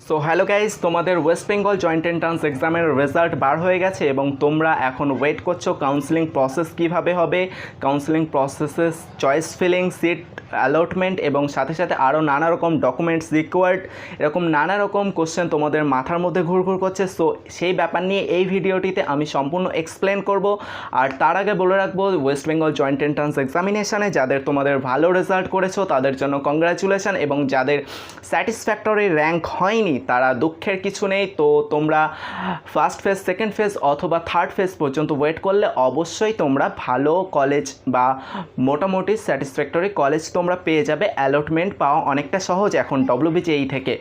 So hello guys, তোমাদের West Bengal joint entrance এক্সামের result বার হয়ে গেছে এবং তোমরা এখন ওয়েট করছো কাউন্সেলিং প্রসেস কিভাবে হবে, counselling processes choice filling, seat allotment এবং সাথে সাথে আরও নানা রকম ডকুমেন্টস রিকোয়ার্ড, এরকম নানা রকম কোশ্চেন তোমাদের মাথার মধ্যে ঘুরঘুর করছে। সো সেই ব্যাপার নিয়ে এই ভিডিওটিতে আমি সম্পূর্ণ এক্সপ্লেন করব। আর তার আগে বলে রাখবো, ওয়েস্ট বেঙ্গল জয়েন্ট এন্ট্রান্স এক্সামিনেশানে যাদের তোমাদের ভালো রেজাল্ট করেছো তাদের জন্য কংগ্রাচুলেশন, এবং যাদের স্যাটিসফ্যাক্টরি র্যাঙ্ক হয়নি তারা দুঃখের কিছু নেই। তো তোমরা ফার্স্ট ফেজ, সেকেন্ড ফেজ অথবা থার্ড ফেজ পর্যন্ত ওয়েট করলে অবশ্যই তোমরা ভালো কলেজ বা মোটামুটি স্যাটিসফ্যাক্টরি কলেজ তোমরা পেয়ে যাবে। অ্যালটমেন্ট পাওয়া অনেকটা সহজ এখন WBJEE থেকে।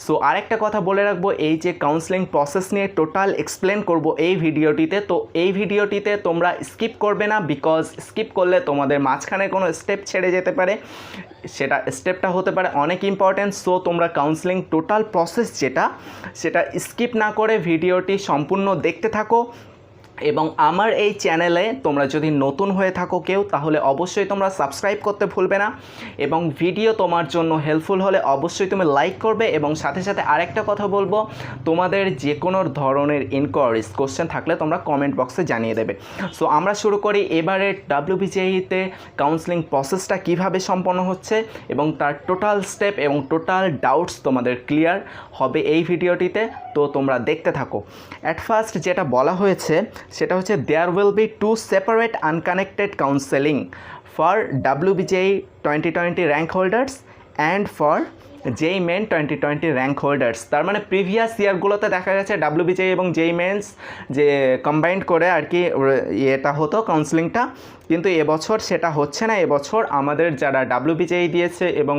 সো আরেকটা কথা বলে রাখবো, এই যে কাউন্সেলিং প্রসেস নিয়ে টোটাল এক্সপ্লেন করব এই ভিডিওটিতে। তো এই ভিডিওটিতে তোমরা স্কিপ করবে না, বিকজ স্কিপ করলে তোমাদের মাঝখানে কোনো স্টেপ ছেড়ে যেতে পারে, সেটা স্টেপটা হতে পারে অনেক ইম্পর্ট্যান্ট। সো তোমরা কাউন্সেলিং টোটাল প্রসেস সেটা স্কিপ না করে ভিডিওটি সম্পূর্ণ দেখতে থাকো। এবং আমার এই চ্যানেলে তোমরা যদি নতুন হয়ে থাকো কেউ, তাহলে অবশ্যই তোমরা সাবস্ক্রাইব করতে ভুলবে না, এবং ভিডিও তোমার জন্য হেল্পফুল হলে অবশ্যই তুমি লাইক করবে। এবং সাথে সাথে আরেকটা কথা বলবো, তোমাদের যে কোনো ধরনের ইনকোয়ারিজ কোশ্চেন থাকলে তোমরা কমেন্ট বক্সে জানিয়ে দেবে। সো আমরা শুরু করি এবারে WBJEE-তে কাউন্সেলিং প্রসেসটা কিভাবে সম্পন্ন হচ্ছে এবং তার টোটাল স্টেপ এবং টোটাল ডাউটস তোমাদের ক্লিয়ার হবে এই ভিডিওটিতে। তো তোমরা দেখতে থাকো। অ্যাট ফার্স্ট যেটা বলা হয়েছে সেটা হচ্ছে, there will be two separate unconnected counselling for WBJEE 2020 rank holders and for JEE main 2020 rank holders. তার মানে প্রিভিয়াস ইয়ারগুলোতে দেখা গেছে WBJEE এবং JEE মেন্স যে কম্বাইন্ড করে আর কি এটা হতো কাউন্সেলিংটা, কিন্তু এবছর সেটা হচ্ছে না। এবছর আমাদের যারা WBJEE দিয়েছে এবং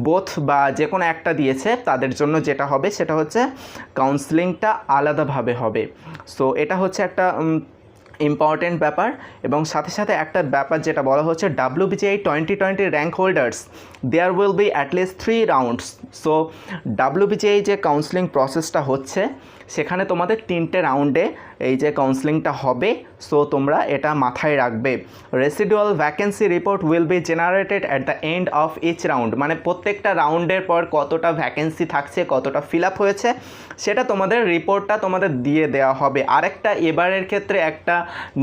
বোথ বা যে কোনো একটা দিয়েছে তাদের জন্য যেটা হবে সেটা হচ্ছে কাউন্সেলিংটা আলাদাভাবে হবে। সো এটা হচ্ছে একটা ইম্পর্টেন্ট ব্যাপার। এবং সাথে সাথে একটা ব্যাপার যেটা বলা হচ্ছে, WBJEE 2020 rank holders there will be at least 3 rounds. So WBJEE যে কাউন্সেলিং প্রসেসটা হচ্ছে সেখানে তোমাদের 3টে রাউন্ডে এই যে কাউন্সেলিংটা হবে। সো তোমরা এটা মাথায় রাখবে। Residual vacancy report will be generated at the end of each round, মানে প্রত্যেকটা রাউন্ডের পর কতটা ভ্যাকেন্সি থাকছে, কতটা ফিল আপ হয়েছে, সেটা তোমাদের রিপোর্টটা তোমাদের দিয়ে দেওয়া হবে। আরেকটা এবারের ক্ষেত্রে একটা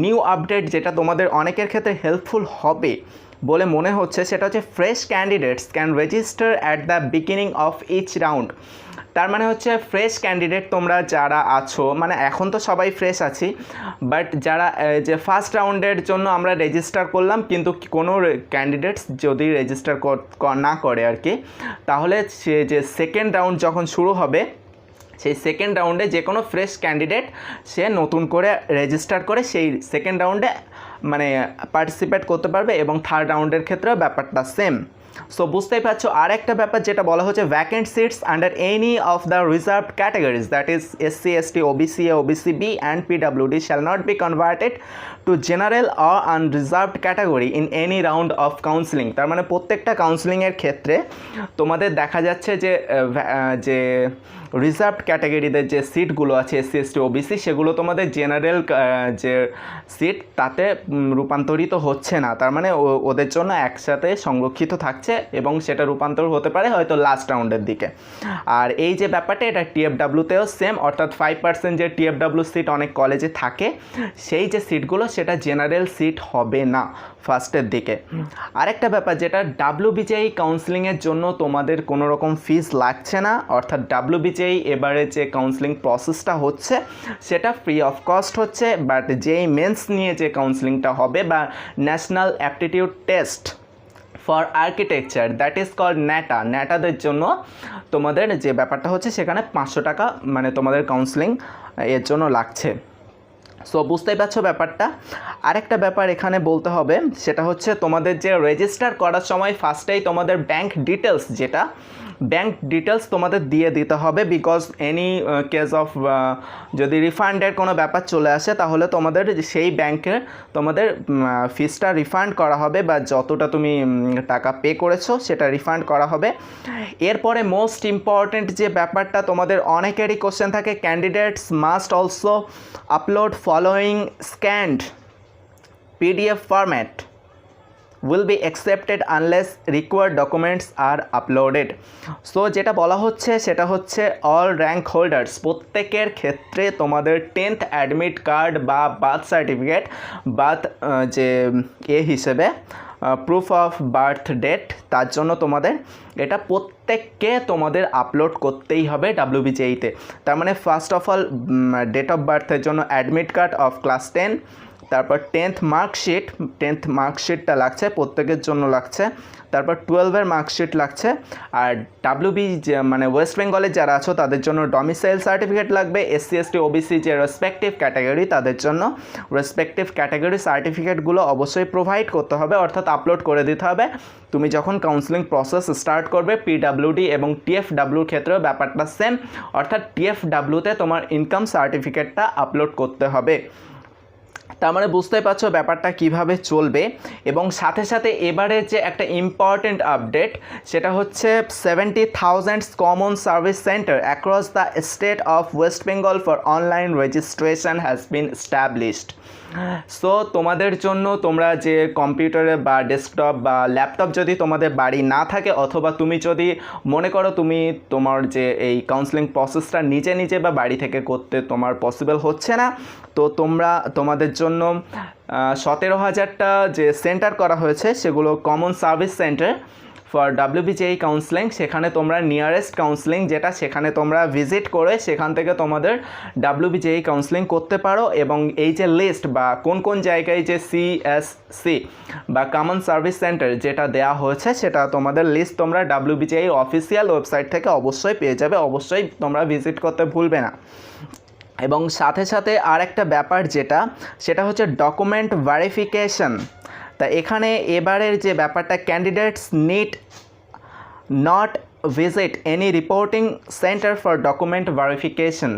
নিউ আপডেট যেটা তোমাদের অনেকের ক্ষেত্রে হেল্পফুল হবে বলে মনে হচ্ছে, সেটা হচ্ছে fresh candidates can register at the beginning of each round. তার মানে হচ্ছে ফ্রেশ ক্যান্ডিডেট তোমরা যারা আছো, মানে এখন তো সবাই ফ্রেশ আছি, বাট যারা যে ফার্স্ট রাউন্ডের জন্য আমরা রেজিস্টার করলাম কিন্তু কোনো ক্যান্ডিডেটস যদি রেজিস্টার না করে আর কি, তাহলে সে যে সেকেন্ড রাউন্ড যখন শুরু হবে সেই সেকেন্ড রাউন্ডে যে কোনো ফ্রেশ ক্যান্ডিডেট সে নতুন করে রেজিস্টার করে সেই সেকেন্ড রাউন্ডে মানে পার্টিসিপেট করতে পারবে, এবং থার্ড রাউন্ডের ক্ষেত্রেও ব্যাপারটা সেম। সো বুঝতেই পারছো। আর একটা ব্যাপার যেটা বলা হচ্ছে, vacant seats under any of the reserved categories, that is SC, ST, OBC, OBCB and PWD shall not be converted to general or unreserved category in any round of counselling. তার মানে প্রত্যেকটা কাউন্সেলিংয়ের ক্ষেত্রে তোমাদের দেখা যাচ্ছে যে রিজার্ভড ক্যাটাগরিদের যে সিটগুলো আছে SC, ST, OBC, সেগুলো তোমাদের জেনারেল যে সিট তাতে রূপান্তরিত হচ্ছে না। তার মানে ওদের জন্য একসাথে সংরক্ষিত থাকছে এবং সেটা রূপান্তর হতে পারে হয়তো লাস্ট রাউন্ডের দিকে। আর এই যে ব্যাপারটা, এটা TFW-তেও সেম, অর্থাৎ 5% যে TFW সিট অনেক কলেজে থাকে, সেই যে সিটগুলো সেটা জেনারেল সিট হবে না ফার্স্টের দিকে। আরেকটা ব্যাপার যেটা, WBJEE কাউন্সেলিংয়ের জন্য তোমাদের কোনো রকম ফিস লাগছে না, অর্থাৎ WBJEE এবারে যে কাউন্সেলিং প্রসেসটা হচ্ছে সেটা ফ্রি অফ কস্ট হচ্ছে। বাট JEE মেন্স নিয়ে যে কাউন্সেলিংটা হবে বা national aptitude test for architecture, that is called ন্যাটাদের জন্য তোমাদের যে ব্যাপারটা হচ্ছে সেখানে 500 টাকা মানে তোমাদের কাউন্সেলিং এর জন্য লাগছে। সো বুঝতেই পারছো ব্যাপারটা। আরেকটা ব্যাপার এখানে বলতে হবে, সেটা হচ্ছে তোমাদের যে রেজিস্টার করার সময় ফার্স্টেই তোমাদের ব্যাংক ডিটেলস তোমাদের দিয়ে দিতে হবে, বিকজ এনি কেস অফ যদি রিফান্ডের কোনো ব্যাপার চলে আসে তাহলে তোমাদের সেই ব্যাংকের তোমাদের ফিসটা রিফান্ড করা হবে, বা যতটা তুমি টাকা পে করেছো সেটা রিফান্ড করা হবে। এরপরে মোস্ট ইম্পর্ট্যান্ট যে ব্যাপারটা, তোমাদের অনেকেরই কোশ্চেন থাকে, candidates must also upload following scanned PDF format will be accepted unless required documents are uploaded. So যেটা বলা হচ্ছে সেটা হচ্ছে অল র্যাঙ্ক হোল্ডার্স প্রত্যেকের ক্ষেত্রে তোমাদের 10th অ্যাডমিট কার্ড বা বার্থ সার্টিফিকেট বার্থ যে হিসেবে প্রুফ অফ বার্থ ডেট তার জন্য তোমাদের এটা প্রত্যেককে তোমাদের আপলোড করতেই হবে WBJEE-তে। তার মানে first of all date of বার্থের জন্য অ্যাডমিট কার্ড অফ ক্লাস 10, তারপর 10th মার্কশিটটা লাগছে, প্রত্যেকের জন্য লাগছে, তারপর 12-এর মার্কশিট লাগছে, আর মানে ওয়েস্ট বেঙ্গলের যারা আছো তাদের জন্য ডমিসাইল সার্টিফিকেট লাগবে, SC ST OBC যে রেসপেক্টিভ ক্যাটাগরি তাদের জন্য রেসপেক্টিভ ক্যাটাগরি সার্টিফিকেটগুলো অবশ্যই প্রোভাইড করতে হবে, অর্থাৎ আপলোড করে দিতে হবে। তুমি যখন কাউন্সেলিং প্রসেস স্টার্ট করবে PWD এবং TFWর ক্ষেত্রেও ব্যাপারটা সেম, অর্থাৎ TFWতে তোমার ইনকাম সার্টিফিকেটটা আপলোড করতে হবে। তার মানে বুঝতেই পারছো ব্যাপারটা কিভাবে চলবে। এবং সাথে সাথে এবারে যে একটা ইম্পর্টেন্ট আপডেট সেটা হচ্ছে 70,000 common service centre across the state of West Bengal for online registration has been established. So তোমাদের জন্য তোমরা যে কম্পিউটারে বা ডেস্কটপ বা ল্যাপটপ যদি তোমাদের বাড়ি না থাকে, অথবা তুমি যদি মনে করো তুমি তোমার যে এই কাউন্সেলিং প্রসেসটা নিজে বা বাড়ি থেকে করতে তোমার পসিবল হচ্ছে না, তো তোমাদের জন্য 17,000টা যে সেন্টার করা হয়েছে সেগুলো common service centre for WBJEE counselling. সেখানে তোমরা নিয়ারেস্ট কাউন্সেলিং যেটা সেখানে তোমরা ভিজিট করে সেখান থেকে তোমাদের WBJEE কাউন্সেলিং করতে পারো। এবং এই যে লিস্ট বা কোন জায়গায় যে CSC বা কমন সার্ভিস সেন্টার যেটা দেয়া হয়েছে সেটা তোমাদের লিস্ট তোমরা WBJEE অফিসিয়াল ওয়েবসাইট থেকে অবশ্যই পেয়ে যাবে, অবশ্যই তোমরা ভিজিট করতে ভুলবে না। এবং সাথে সাথে আর একটা ব্যাপার সেটা হচ্ছে ডকুমেন্ট ভেরিফিকেশন। তা এখানে এবারের যে ব্যাপারটা, candidates need not visit any reporting centre for document verification.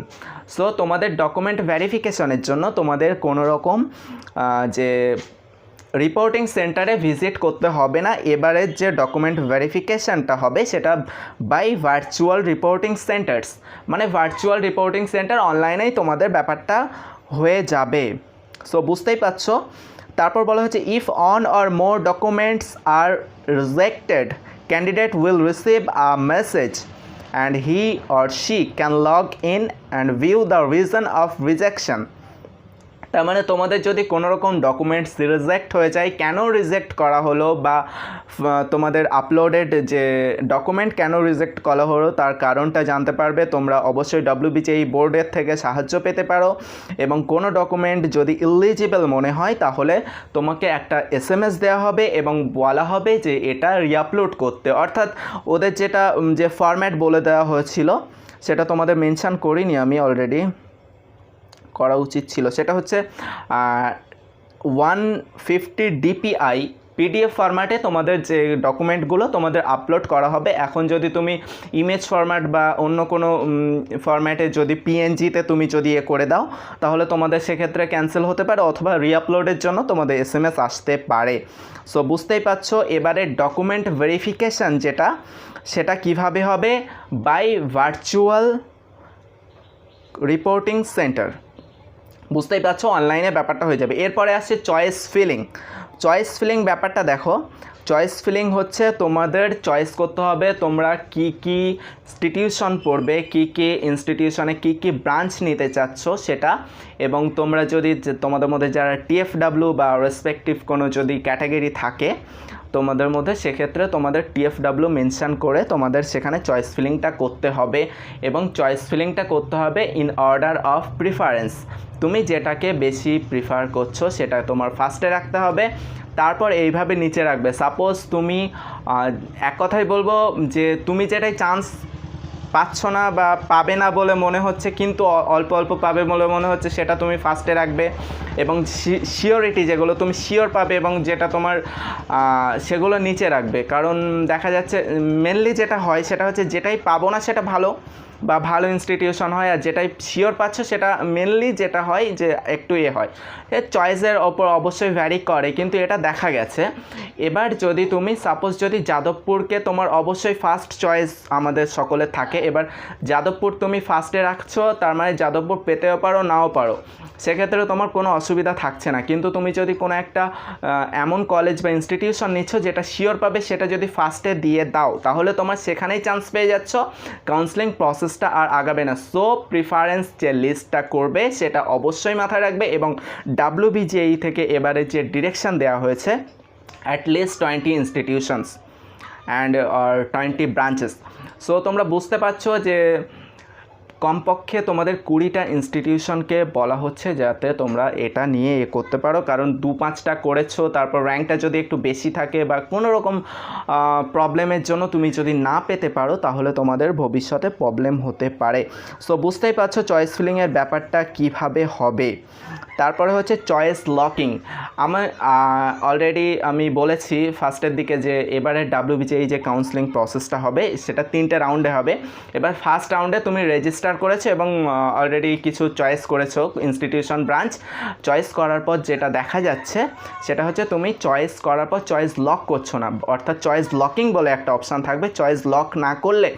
So তোমাদের ডকুমেন্ট ভেরিফিকেশনের জন্য তোমাদের কোনো রকম যে রিপোর্টিং সেন্টারে ভিজিট করতে হবে না। এবারের যে ডকুমেন্ট ভেরিফিকেশানটা হবে সেটা বাই ভার্চুয়াল রিপোর্টিং সেন্টার্স, মানে ভার্চুয়াল রিপোর্টিং সেন্টার অনলাইনেই তোমাদের ব্যাপারটা হয়ে যাবে। সো বুঝতেই পারছো। তারপর বলা হচ্ছে if one or more documents are rejected candidate will receive a message and he or she can log in and view the reason of rejection. তার মানে তোমাদের যদি কোনো রকম ডকুমেন্টস রিজেক্ট হয়ে যায়, কেন রিজেক্ট করা হলো বা তোমাদের আপলোডেড যে ডকুমেন্ট কেন রিজেক্ট করা হলো তার কারণটা জানতে পারবে। তোমরা অবশ্যই WBJEE বোর্ডের থেকে সাহায্য পেতে পারো। এবং কোনো ডকুমেন্ট যদি ইলিজিবল মনে হয় তাহলে তোমাকে একটা SMS দেওয়া হবে এবং বলা হবে যে এটা রিআপলোড করতে, অর্থাৎ ওদের যে ফরম্যাট বলে দেওয়া হয়েছিল সেটা তোমাদের মেনশন করিনি আমি, অলরেডি করা উচিত ছিল। সেটা হচ্ছে 150 DPI PDF ফরম্যাটে তোমাদের যে ডকুমেন্টগুলো তোমাদের আপলোড করা হবে। এখন যদি তুমি ইমেজ ফরম্যাট বা অন্য কোনো ফরম্যাটে যদি PNG-তে তুমি যদি করে দাও তাহলে তোমাদের সেক্ষেত্রে ক্যান্সেল হতে পারে, অথবা রিআপলোডের জন্য তোমাদের SMS আসতে পারে। সো বুঝতেই পারছো এবারে ডকুমেন্ট ভেরিফিকেশান সেটা কিভাবে হবে, বাই ভার্চুয়াল রিপোর্টিং সেন্টার। বুঝতেই পারছো অনলাইনে ব্যাপারটা হয়ে যাবে। এরপরে আসছে চয়েস ফিলিং ব্যাপারটা দেখো। চয়েস ফিলিং হচ্ছে তোমাদের চয়েস করতে হবে তোমরা কি ইনস্টিটিউশন পড়বে, কি ইনস্টিটিউশনে কি ব্রাঞ্চ নিতে চাচ্ছ সেটা। এবং তোমরা যদি তোমাদের মধ্যে যারা TFW বা রেসপেক্টিভ কোনো যদি ক্যাটাগরি থাকে তোমাদের মধ্যে, সেক্ষেত্রে তোমাদের TFW মেনশন করে তোমাদের সেখানে চয়েস ফিলিংটা করতে হবে। এবং চয়েস ফিলিংটা করতে হবে ইন অর্ডার অফ প্রিফারেন্স। তুমি যেটাকে বেশি প্রিফার করছো সেটা তোমার ফার্স্টে রাখতে হবে, তারপর এইভাবে নিচে রাখবে। সাপোজ তুমি এক কথাই বলবো যে তুমি যেটাই চান্স পাচ্ছ না বা পাবে না বলে মনে হচ্ছে, কিন্তু অল্প পাবে বলে মনে হচ্ছে, সেটা তুমি ফার্স্টে রাখবে। এবং শিওরিটি যেগুলো তুমি শিওর পাবে এবং যেটা তোমার সেগুলো নিচে রাখবে। কারণ দেখা যাচ্ছে মেনলি যেটা হয় সেটা হচ্ছে যেটাই পাবো না সেটা ভালো, বা ভালো ইনস্টিটিউশন হয়, আর যেটাই শিওর পাচ্ছ সেটা মেনলি যেটা হয় যে একটু হয় চয়েসের ওপর অবশ্যই ভ্যারি করে, কিন্তু এটা দেখা গেছে। এবার যদি তুমি সাপোজ যদি যাদবপুরকে তোমার অবশ্যই ফার্স্ট চয়েস আমাদের সকলের থাকে, এবার যাদবপুর তুমি ফার্স্টে রাখছো, তার মানে যাদবপুর পেতেও পারো নাও পারো, সেক্ষেত্রে তোমার কোনো অসুবিধা থাকছে না। কিন্তু তুমি যদি কোনো একটা এমন কলেজ বা ইনস্টিটিউশন নিচ্ছ যেটা শিওর পাবে, সেটা যদি ফার্স্টে দিয়ে দাও তাহলে তোমার সেখানেই চান্স পেয়ে যাচ্ছ, কাউন্সেলিং প্রসেসটা আর আগাবে না। সো প্রিফারেন্স যে লিস্টটা করবে সেটা অবশ্যই মাথায় রাখবে। এবং WBJEE থেকে এবারে যে ডিরেকশন দেওয়া হয়েছে at least 20 institutions and 20 branches. So তোমরা বুঝতে পারছো যে কমপক্ষে তোমাদের 20টা ইনস্টিটিউশনকে বলা হচ্ছে যাতে তোমরা এটা নিয়ে করতে পারো, কারণ 2-5টা করেছো, তারপর র্যাঙ্কটা যদি একটু বেশি থাকে বা কোনো রকম প্রবলেমের জন্য তুমি যদি না পেতে পারো তাহলে তোমাদের ভবিষ্যতে প্রবলেম হতে পারে। সো বুঝতেই পারছো চয়েস ফিলিংয়ের ব্যাপারটা কিভাবে হবে। তারপরে হচ্ছে চয়েস লকিং। আমার অলরেডি আমি বলেছি ফার্স্টের দিকে যে এবারে WBJEE যে কাউন্সেলিং প্রসেসটা হবে সেটা 3টে রাউন্ডে হবে। এবার ফার্স্ট রাউন্ডে তুমি রেজিস্টার করেছো এবং অলরেডি কিছু চয়েস করেছো ইনস্টিটিউশন ব্রাঞ্চ। চয়েস করার পর যেটা দেখা যাচ্ছে সেটা হচ্ছে তুমি চয়েস করার পর চয়েস লক করছো না, অর্থাৎ চয়েস লকিং বলে একটা অপশান থাকবে। চয়েস লক না করলে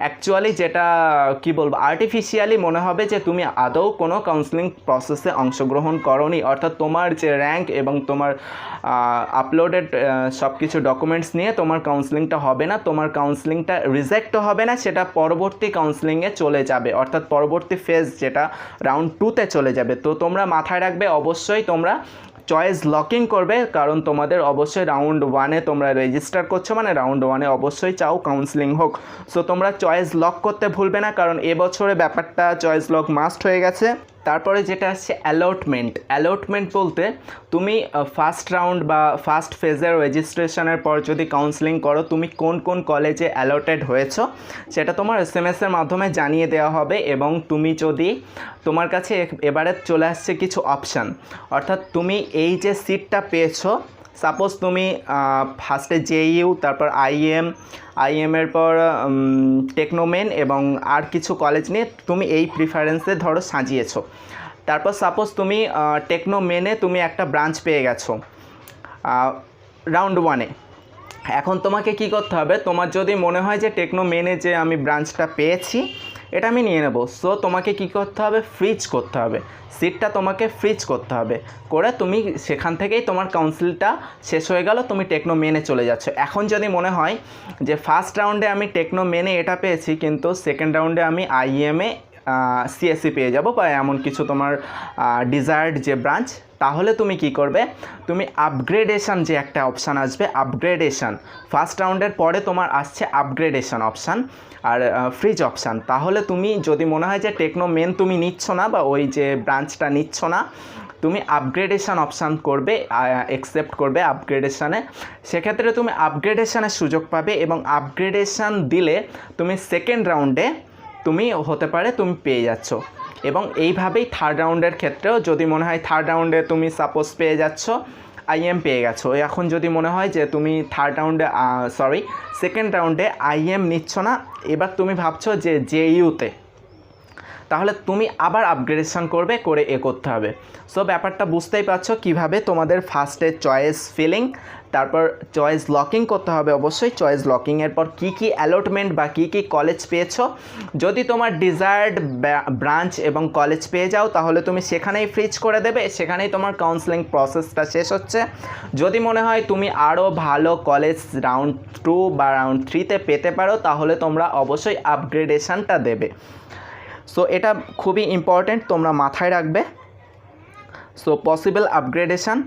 অ্যাকচুয়ালি যেটা কি বলবো আর্টিফিশিয়ালি মনে হবে যে তুমি আদৌ কোনো কাউন্সেলিং প্রসেসে অংশগ্রহণ করোনি, অর্থাৎ তোমার যে র্যাঙ্ক এবং তোমার আপলোডেড সব কিছু ডকুমেন্টস নিয়ে তোমার কাউন্সেলিংটা হবে না, তোমার কাউন্সেলিংটা রিজেক্টও হবে না, সেটা পরবর্তী কাউন্সেলিংয়ে চলে যাবে, অর্থাৎ পরবর্তী ফেজ যেটা রাউন্ড 2তে চলে যাবে। তো তোমরা মাথায় রাখবে অবশ্যই তোমরা চয়েস লকিং করবে, কারণ তোমাদের অবশ্যই রাউন্ড 1-এ তোমরা রেজিস্টার করছো, মানে রাউন্ড 1-এ অবশ্যই চাও কাউন্সেলিং হোক। সো তোমরা চয়েস লক করতে ভুলবে না, কারণ এবছরে ব্যাপারটা চয়েস লক মাস্ট হয়ে গেছে। তারপরে যেটা আসছে অ্যালটমেন্ট। অ্যালটমেন্ট বলতে তুমি ফার্স্ট রাউন্ড বা ফার্স্ট ফেজের রেজিস্ট্রেশনের পর যদি কাউন্সেলিং করো, তুমি কোন কোন কলেজে অ্যালটেড হয়েছো সেটা তোমার SMS-এর মাধ্যমে জানিয়ে দেওয়া হবে। এবং তুমি যদি তোমার কাছে এবারে চলে আসছে কিছু অপশান, অর্থাৎ তুমি এই যে সিটটা পেয়েছো, সাপোজ তুমি ফার্স্টে JU, তারপর IM-এর পর টেকনোমেন এবং আর কিছু কলেজ নিয়ে তুমি এই প্রিফারেন্সে ধরো সাজিয়েছো। তারপর সাপোজ তুমি টেকনোমেনে তুমি একটা ব্রাঞ্চ পেয়ে গেছো রাউন্ড 1-এ। এখন তোমাকে কি করতে হবে, তোমার যদি মনে হয় যে টেকনোমেনে যে আমি ব্রাঞ্চটা পেয়েছি এটা আমি নিয়ে নেব, সো তোমাকে কি করতে হবে, ফ্রিজ করতে হবে, সিটটা তোমাকে ফ্রিজ করতে হবে, করে তুমি সেখান থেকেই তোমার কাউন্সিলটা শেষ হয়ে গেল, তুমি টেকনো মেনে চলে যাচ্ছ। এখন যদি মনে হয় যে ফার্স্ট রাউন্ডে আমি টেকনো মেনে এটা পেয়েছি, কিন্তু সেকেন্ড রাউন্ডে আমি IM-এ CSE পেয়ে যাব বা এমন কিছু তোমার ডিজায়ার্ড যে ব্রাঞ্চ, তাহলে তুমি কি করবে, তুমি আপগ্রেডেশন যে একটা অপশান আসবে, আপগ্রেডেশন ফার্স্ট রাউন্ডের পরে তোমার আসছে আপগ্রেডেশন অপশান আর ফ্রিজ অপশান। তাহলে তুমি যদি মনে হয় যে টেকনো মেন তুমি নিচ্ছ না বা ওই যে ব্রাঞ্চটা নিচ্ছ না, তুমি আপগ্রেডেশন অপশান করবে, অ্যাকসেপ্ট করবে আপগ্রেডেশানে, সেক্ষেত্রে তুমি আপগ্রেডেশনের সুযোগ পাবে এবং আপগ্রেডেশন দিলে তুমি সেকেন্ড রাউন্ডে তুমি হতে পারে তুমি পেয়ে যাচ্ছ। এবং এইভাবেই থার্ড রাউন্ডের ক্ষেত্রেও যদি মনে হয় থার্ড রাউন্ডে তুমি সাপোজ পেয়ে যাচ্ছ IM পেয়ে গেছো, এখন যদি মনে হয় যে তুমি সেকেন্ড রাউন্ডে IM নিচ্ছ না, এবার তুমি ভাবছো যে JU-তে, তাহলে তুমি আবার আপগ্রেডেশন করবে, করে করতে হবে। সো ব্যাপারটা বুঝতেই পারছো কিভাবে তোমাদের ফার্স্টে চয়েস ফিলিং, তারপর চয়েস লকিং করতে হবে অবশ্যই। চয়েস লকিংয়ের পর কী কী অ্যালটমেন্ট বা কী কী কলেজ পেয়েছো, যদি তোমার ডিজায়ার্ড ব্রাঞ্চ এবং কলেজ পেয়ে যাও তাহলে তুমি সেখানেই ফ্রিজ করে দেবে, সেখানেই তোমার কাউন্সেলিং প্রসেসটা শেষ হচ্ছে। যদি মনে হয় তুমি আরও ভালো কলেজ রাউন্ড 2 বা রাউন্ড 3-তে পেতে পারো, তাহলে তোমরা অবশ্যই আপগ্রেডেশনটা দেবে। সো এটা খুবই ইম্পর্ট্যান্ট, তোমরা মাথায় রাখবে। সো পসিবল আপগ্রেডেশন,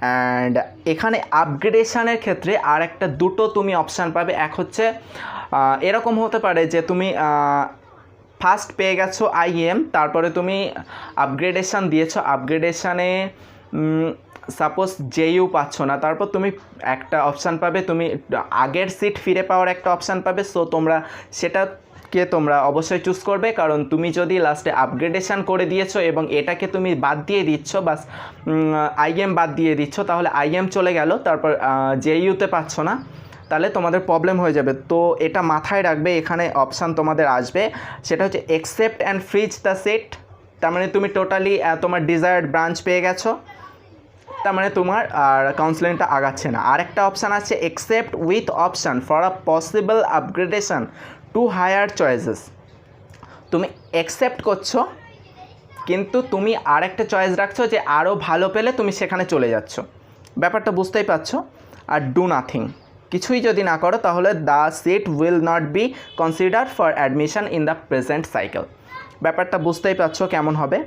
অ্যান্ড এখানে আপগ্রেডেশনের ক্ষেত্রে আর একটা দুটো তুমি অপশান পাবে। এক হচ্ছে এরকম হতে পারে যে তুমি ফার্স্ট পেয়ে গেছো IM, তারপরে তুমি আপগ্রেডেশন দিয়েছো, আপগ্রেডেশানে সাপোজ JU পাচ্ছ না, তারপর তুমি একটা অপশান পাবে, তুমি আগের সিট ফিরে পাওয়ার একটা অপশান পাবে। সো তোমরা সেটাকে তোমরা অবশ্যই চুজ করবে, কারণ তুমি যদি লাস্টে আপগ্রেডেশন করে দিয়েছো এবং এটাকে তুমি বাদ দিয়ে দিচ্ছ, বাস IM বাদ দিয়ে দিচ্ছ, তাহলে IM চলে গেল, তারপর JU-তে পাচ্ছ না, তাহলে তোমাদের প্রবলেম হয়ে যাবে। তো এটা মাথায় রাখবে, এখানে অপশান তোমাদের আসবে, সেটা হচ্ছে accept and freeze the seat. তার মানে তুমি টোটালি তোমার ডিজায়ার্ড ব্রাঞ্চ পেয়ে গেছো, তার মানে তোমার আর কাউন্সেলিংটা আগাচ্ছে না। আরেকটা অপশান আছে accept with option for a possible upgradation to higher choices. তুমি অ্যাকসেপ্ট করছো কিন্তু তুমি আরেকটা চয়েস রাখছো যে আরও ভালো পেলে তুমি সেখানে চলে যাচ্ছ, ব্যাপারটা বুঝতেই পারছো। আর ডু নাথিং, কিছুই যদি না করো তাহলে the seat will not be consider for admission in the present cycle. ব্যাপারটা বুঝতেই পারছো কেমন হবে।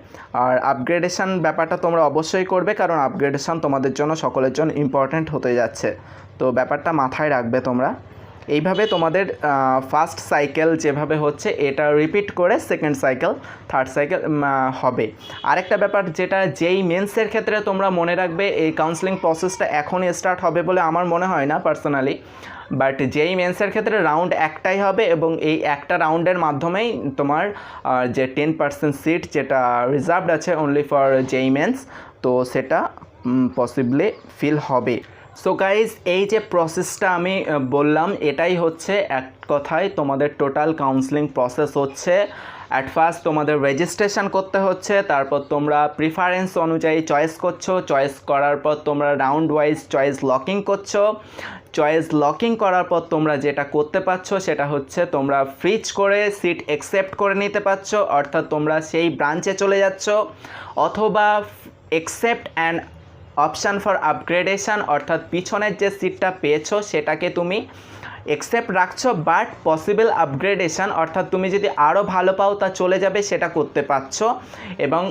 আর আপগ্রেডেশন ব্যাপারটা তোমরা অবশ্যই করবে, কারণ আপগ্রেডেশন তোমাদের জন্য সকলের জন্য ইম্পর্ট্যান্ট হতে যাচ্ছে। তো ব্যাপারটা মাথায় রাখবে তোমরা। এইভাবে তোমাদের ফার্স্ট সাইকেল যেভাবে হচ্ছে এটা রিপিট করে সেকেন্ড সাইকেল, থার্ড সাইকেল হবে। আরেকটা ব্যাপার যেটা যেই মেন্সের ক্ষেত্রে তোমরা মনে রাখবে, এই কাউন্সেলিং প্রসেসটা এখনই স্টার্ট হবে বলে আমার মনে হয় না পার্সোনালি, বাট যেই মেন্সের ক্ষেত্রে রাউন্ড একটাই হবে এবং এই একটা রাউন্ডের মাধ্যমেই তোমার যে 10% সিট যেটা রিজার্ভড আছে অনলি ফর যেই মেন্স, তো সেটা পসিবলি ফিল হবে। সো গাইজ, এই যে প্রসেসটা আমি বললাম এটাই হচ্ছে এক কথায় তোমাদের টোটাল কাউন্সেলিং প্রসেস হচ্ছে। অ্যাট ফার্স্ট তোমাদের রেজিস্ট্রেশন করতে হচ্ছে, তারপর তোমরা প্রিফারেন্স অনুযায়ী চয়েস করছো, চয়েস করার পর তোমরা রাউন্ড ওয়াইজ চয়েস লকিং করছো। চয়েস লকিং করার পর তোমরা যেটা করতে পারছো সেটা হচ্ছে তোমরা ফ্রিজ করে সিট অ্যাকসেপ্ট করে নিতে পারছো, অর্থাৎ তোমরা সেই ব্রাঞ্চে চলে যাচ্ছ, অথবা accept and option for upgradation, অর্থাৎ পিছনের যে সিটটা পেয়েছো সেটাকে তুমি অ্যাকসেপ্ট রাখছো, বাট পসিবল আপগ্রেডেশন অর্থাৎ তুমি যদি আরও ভালো পাও তা চলে যাবে সেটা করতে পারছো এবং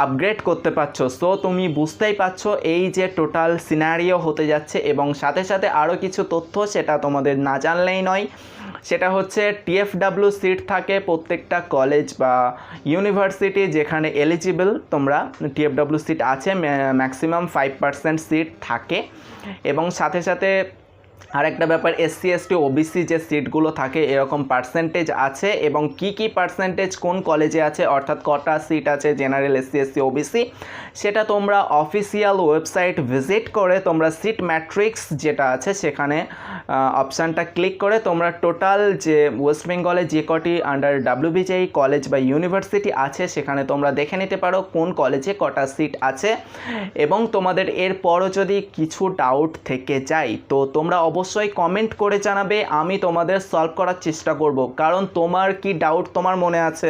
আপগ্রেড করতে পারছো। সো তুমি বুঝতেই পারছো এই যে টোটাল সিনারিও হতে যাচ্ছে। এবং সাথে সাথে আরও কিছু তথ্য সেটা তোমাদের না জানলেই নয়, সেটা হচ্ছে TFW সিট থাকে প্রত্যেকটা কলেজ বা ইউনিভার্সিটি যেখানে এলিজিবল তোমরা TFW সিট আছে, ম্যাক্সিমাম 5% সিট থাকে। এবং সাথে সাথে আরেকটা ব্যাপার SC ST OBC যে সিটগুলো থাকে এরকম পার্সেন্টেজ আছে, এবং কি পার্সেন্টেজ কোন কলেজে আছে অর্থাৎ কটা সিট আছে জেনারেল SC ST OBC সেটা তোমরা অফিসিয়াল ওয়েবসাইট ভিজিট করে তোমরা সিট ম্যাট্রিক্স যেটা আছে সেখানে অপশানটা ক্লিক করে তোমরা টোটাল যে ওয়েস্ট বেঙ্গলে যে কটি আন্ডার WBJEE কলেজ বা ইউনিভার্সিটি আছে সেখানে তোমরা দেখে নিতে পারো কোন কলেজে কটা সিট আছে। এবং তোমাদের এরপরও যদি কিছু ডাউট থেকে যায় তো তোমরা অবশ্যই কমেন্ট করে জানাবে, আমি তোমাদের সলভ করার চেষ্টা করব, কারণ তোমার কি ডাউট তোমার মনে আছে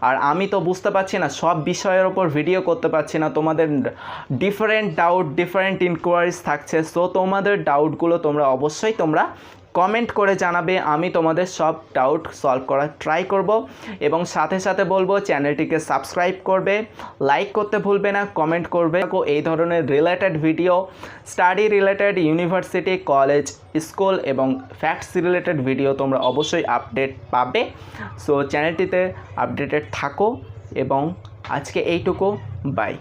আর আমি তো বুঝতে পারছি না, সব বিষয়ের ওপর ভিডিও করতে পারছি না, তোমাদের ডিফারেন্ট ডাউট ডিফারেন্ট ইনকোয়ারিজ থাকছে। সো তোমাদের ডাউটগুলো তোমরা অবশ্যই তোমরা কমেন্ট করে জানাবে, আমি তোমাদের সব ডাউট সলভ করার ট্রাই করব। এবং সাথে সাথে বলবো চ্যানেলটিকে সাবস্ক্রাইব করবে, লাইক করতে ভুলবে না, কমেন্ট করবে। এই ধরনের related video, study related, university, college, school এবং ফ্যাক্টস রিলেটেড ভিডিও তোমরা অবশ্যই আপডেট পাবে। সো চ্যানেলটিতে আপডেটেড থাকো এবং আজকে এইটুকু, বাই।